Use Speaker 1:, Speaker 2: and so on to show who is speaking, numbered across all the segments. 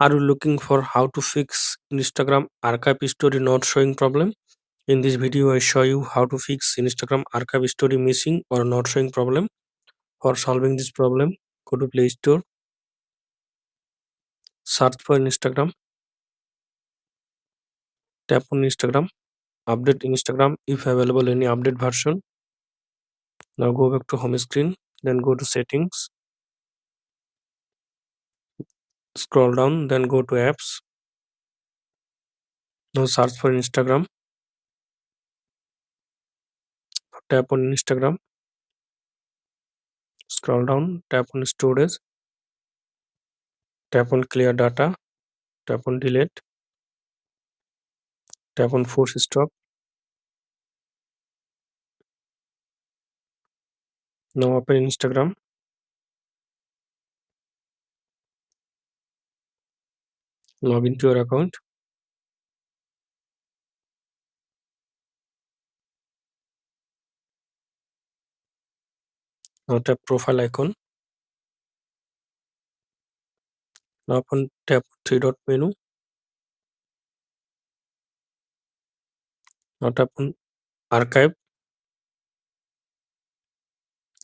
Speaker 1: Are you looking for how to fix Instagram archive story not showing problem? In this video, I show you how to fix Instagram archive story missing or not showing problem. For solving this problem, go to Play Store, search for Instagram, tap on Instagram, update Instagram if available any update version. Now go back to home screen, then go to settings, scroll down, then go to apps. Now search for Instagram, tap on Instagram, scroll down, tap on storage, tap on clear data, tap on delete, tap on force stop. Now open Instagram, log into your account. Now tap profile icon. Now tap three dot menu. Now tap on archive.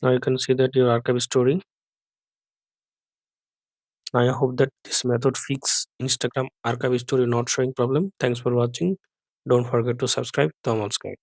Speaker 1: Now you can see that your archive story. I hope that this method fix Instagram archive story not showing problem. Thanks for watching. Don't forget to subscribe. Thomas Guide.